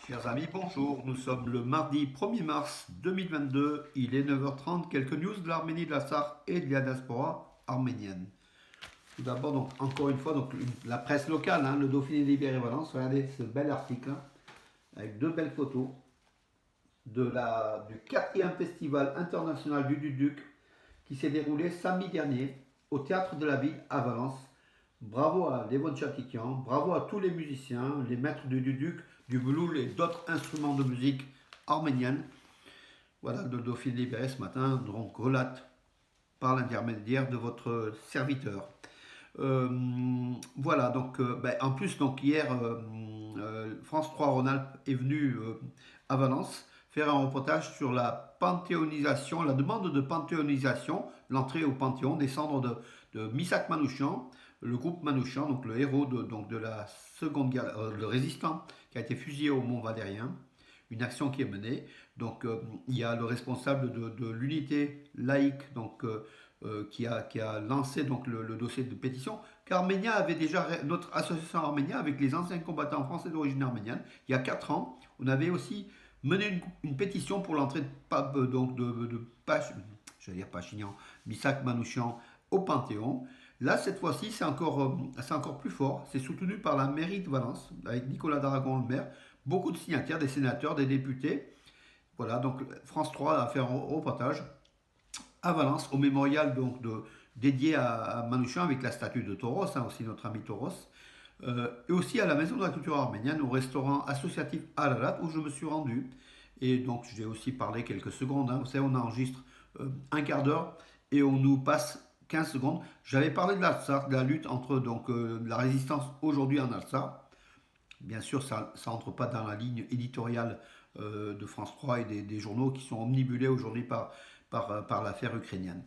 Chers amis, bonjour. Nous sommes le mardi 1er mars 2022. Il est 9h30. Quelques news de l'Arménie, de la Sarre et de la diaspora arménienne. Tout d'abord, donc, encore une fois, donc, la presse locale, le Dauphiné Libéré Valence. Regardez ce bel article avec deux belles photos du 4e Festival international du Duduk qui s'est déroulé samedi dernier au Théâtre de la Ville à Valence. Bravo à Levon Chatikian, bravo à tous les musiciens, les maîtres du duduk, du bouloul et d'autres instruments de musique arménienne. Voilà, le Dauphiné libéré ce matin, donc relate par l'intermédiaire de votre serviteur. Euh, voilà, donc en plus, donc hier, France 3 Rhône-Alpes est venu à Valence faire un reportage sur la panthéonisation, la demande de panthéonisation, l'entrée au Panthéon, des cendres de Misak Manouchian, le groupe Manouchian, donc le héros de la Seconde Guerre, le résistant qui a été fusillé au Mont Valérien, une action qui est menée. Donc il y a le responsable de l'unité laïque, donc qui a lancé donc le dossier de pétition. Qu'Arménia avait déjà, notre association Arménia avec les anciens combattants français d'origine arménienne, il y a 4 ans, on avait aussi mené une pétition pour l'entrée j'allais dire Pachinian, Misak Manouchian au Panthéon. Là, cette fois-ci, c'est encore plus fort. C'est soutenu par la mairie de Valence, avec Nicolas Daragon, le maire, beaucoup de signataires, des sénateurs, des députés. Voilà, donc France 3 a fait un reportage à Valence, au mémorial dédié à Manouchian avec la statue de Tauros, aussi notre ami Tauros, et aussi à la Maison de la Culture Arménienne, au restaurant associatif Ararat, où je me suis rendu. Et donc, j'ai aussi parlé quelques secondes. Vous savez, on enregistre un quart d'heure et on nous passe 15 secondes. J'avais parlé de l'Artsar, de la lutte entre la résistance aujourd'hui en Artsar. Bien sûr, ça n'entre pas dans la ligne éditoriale de France 3 et des journaux qui sont omnibulés aujourd'hui par l'affaire ukrainienne.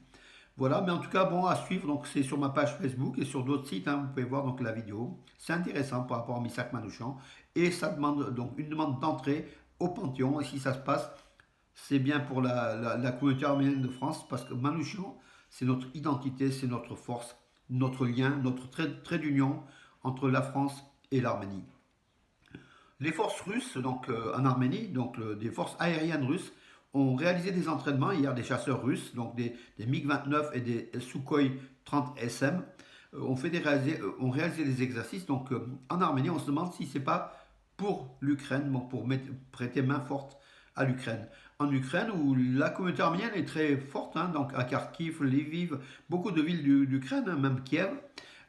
Voilà, mais en tout cas, bon, à suivre, donc c'est sur ma page Facebook et sur d'autres sites, vous pouvez voir donc la vidéo. C'est intéressant par rapport à Misak Manouchian et ça demande donc une demande d'entrée au Panthéon. Et si ça se passe, c'est bien pour la communauté arménienne de France parce que Manouchian, c'est notre identité, c'est notre force, notre lien, notre trait d'union entre la France et l'Arménie. Les forces russes, donc en Arménie, des forces aériennes russes, ont réalisé des entraînements hier des chasseurs russes, donc des MiG-29 et des Sukhoi 30 SM, ont réalisé des exercices. Donc en Arménie, on se demande si c'est pas pour l'Ukraine, bon, pour prêter main forte à l'Ukraine. En Ukraine, où la communauté arménienne est très forte, donc à Kharkiv, Lviv, beaucoup de villes d'Ukraine, même Kiev,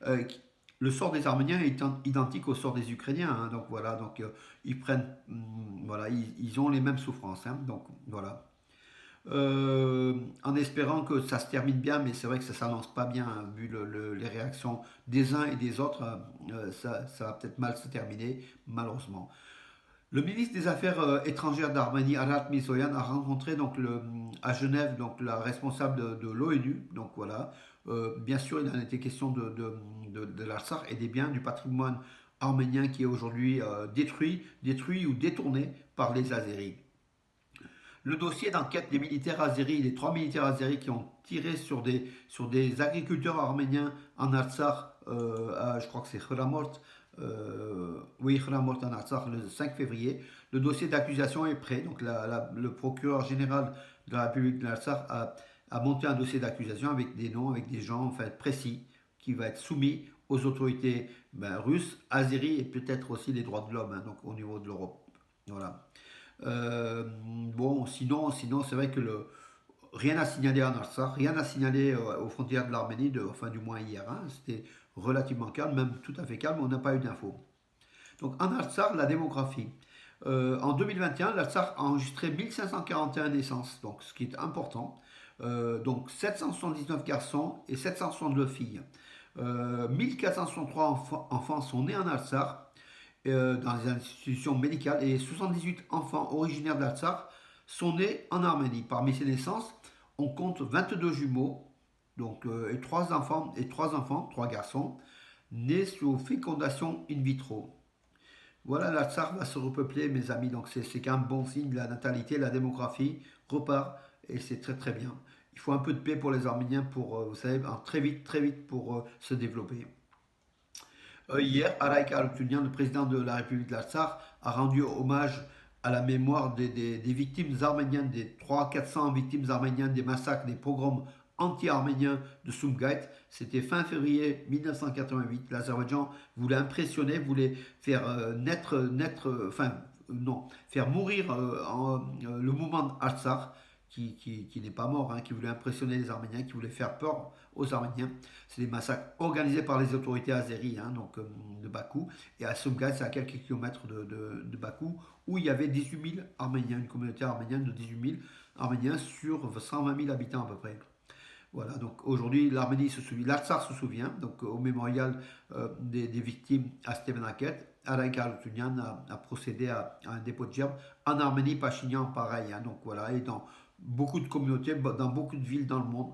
euh, le sort des Arméniens est identique au sort des Ukrainiens. Donc voilà, donc ils prennent, voilà, ils ont les mêmes souffrances. Donc voilà. En espérant que ça se termine bien, mais c'est vrai que ça s'annonce pas bien, vu les réactions des uns et des autres. Ça va peut-être mal se terminer, malheureusement. Le ministre des Affaires étrangères d'Arménie, Arat Mirzoyan, a rencontré à Genève la responsable de l'ONU. Donc voilà, bien sûr, il en était question de l'Artsakh et des biens du patrimoine arménien qui est aujourd'hui détruit ou détourné par les Azéris. Le dossier d'enquête des militaires azéris, les 3 militaires azéris qui ont tiré sur des agriculteurs arméniens en Artsakh, je crois que c'est Khramort, oui, Khramort en Artsakh, le 5 février. Le dossier d'accusation est prêt. Donc le procureur général de la République de l'Artsakh a monté un dossier d'accusation avec des noms, avec des gens en fait, précis, qui va être soumis aux autorités russes, azéris et peut-être aussi les droits de l'homme, donc au niveau de l'Europe. Voilà. Bon, sinon c'est vrai que rien à signaler en Artsakh, rien à signaler aux frontières de l'Arménie, enfin du moins hier. C'était relativement calme, même tout à fait calme, on n'a pas eu d'infos. Donc en Artsakh, la démographie. En 2021, l'Artsakh a enregistré 1541 naissances, donc ce qui est important. Donc 779 garçons et 762 filles. 1463 enfants sont nés en Artsakh dans les institutions médicales et 78 enfants originaires d'Artsakh sont nés en Arménie. Parmi ces naissances, on compte 22 jumeaux, donc, et 3 garçons, nés sous fécondation in vitro. Voilà, l'Artsakh va se repeupler, mes amis, donc c'est quand même bon signe, la natalité, la démographie repart, et c'est très très bien. Il faut un peu de paix pour les Arméniens pour, vous savez, très vite pour se développer. Hier, Araïk Harutyunyan, le président de la République de l'Artsakh, a rendu hommage à la mémoire des victimes arméniennes, des 300-400 victimes arméniennes, des massacres, des pogroms anti-arméniens de Sumgait. C'était fin février 1988. L'Azerbaïdjan voulait impressionner, voulait faire non, faire mourir le mouvement Artsakh, qui n'est pas mort, hein, qui voulait impressionner les Arméniens, qui voulait faire peur aux Arméniens. C'est des massacres organisés par les autorités azéries, hein, donc, de Bakou. Et à Sumgait, c'est à quelques kilomètres de Bakou, où il y avait 18 000 Arméniens, une communauté arménienne de 18 000 Arméniens sur 120 000 habitants à peu près. Voilà, donc aujourd'hui, l'Arménie se souvient, l'Artsakh se souvient, donc au mémorial des victimes à Stepanakert, Araïk Harutyunyan a procédé à un dépôt de gerbes. En Arménie, Pachinian, pareil, hein, donc voilà, et dans beaucoup de communautés, dans beaucoup de villes dans le monde,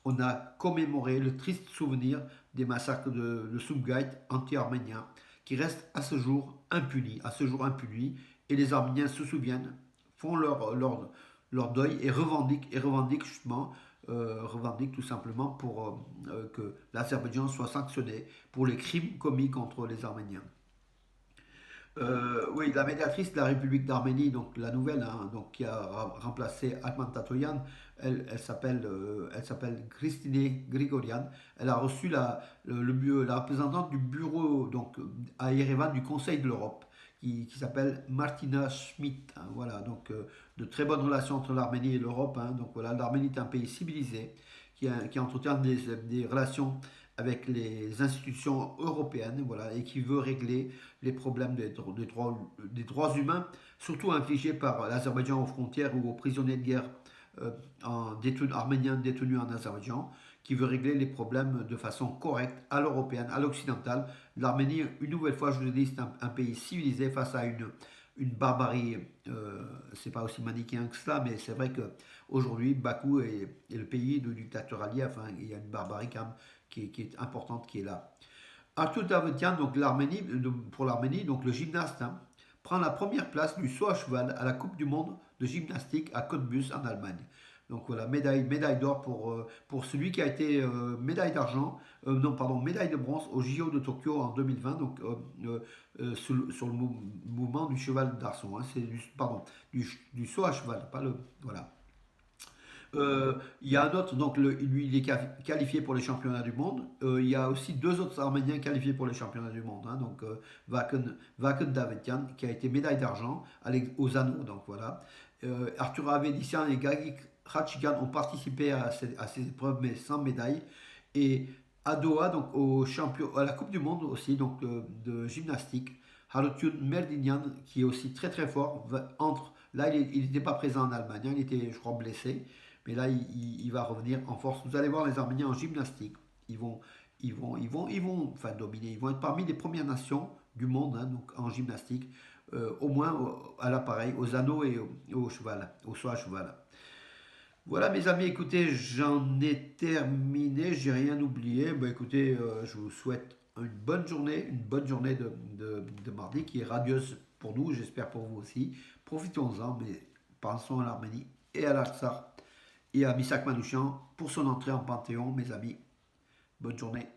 on a commémoré le triste souvenir des massacres de Sumgait anti-arméniens, qui restent à ce jour impunis, et les Arméniens se souviennent, font leur deuil et revendiquent justement revendique tout simplement pour que l'Azerbaïdjan soit sanctionné pour les crimes commis contre les Arméniens. Oui, la médiatrice de la République d'Arménie, donc la nouvelle, hein, donc, qui a remplacé Atman Tatoyan, elle s'appelle Christine Grigorian. Elle a reçu la représentante du bureau donc, à Yerevan du Conseil de l'Europe, qui s'appelle Martina Schmidt, hein, voilà, donc de très bonnes relations entre l'Arménie et l'Europe, hein, donc voilà, l'Arménie est un pays civilisé qui entretient des relations avec les institutions européennes, voilà, et qui veut régler les problèmes des droits humains, surtout infligés par l'Azerbaïdjan aux frontières ou aux prisonniers de guerre arméniens détenus en Azerbaïdjan, qui veut régler les problèmes de façon correcte à l'européenne, à l'occidentale. L'Arménie, une nouvelle fois, je vous le dis, c'est un pays civilisé face à une barbarie. C'est pas aussi manichéen que cela, mais c'est vrai qu'aujourd'hui, Bakou est le pays de dictateur allié. Enfin, il y a une barbarie quand même qui est importante qui est là. Artur Davutian, donc pour l'Arménie, donc le gymnaste, hein, prend la première place du saut à cheval à la Coupe du Monde de gymnastique à Cottbus en Allemagne. Donc voilà, médaille d'or pour celui qui a été médaille d'argent, non pardon, médaille de bronze au JO de Tokyo en 2020, donc sur le mouvement du cheval d'arçon, hein, c'est du saut à cheval, pas le, voilà. Il y a un autre, donc lui il est qualifié pour les championnats du monde. Il y a aussi deux autres Arméniens qualifiés pour les championnats du monde, hein, donc Vaken Davetian qui a été médaille d'argent aux anneaux, donc voilà. Arthur Avedissian et Gagik Khachigan ont participé à ces épreuves mais sans médaille. Et à Doha, donc à la Coupe du Monde aussi, donc de gymnastique, Harutun Merdinyan qui est aussi très très fort, là il n'était pas présent en Allemagne, hein, il était je crois blessé. Mais là, il va revenir en force. Vous allez voir les Arméniens en gymnastique. Ils vont enfin, dominer. Ils vont être parmi les premières nations du monde, hein, donc en gymnastique, au moins à l'appareil, aux anneaux et au cheval, au saut à cheval. Voilà mes amis, écoutez, j'en ai terminé, j'ai rien oublié. Bah, écoutez, je vous souhaite une bonne journée de mardi qui est radieuse pour nous, j'espère pour vous aussi. Profitons-en, mais pensons à l'Arménie et à l'Artsakh et à Misak Manouchian pour son entrée en Panthéon, mes amis. Bonne journée.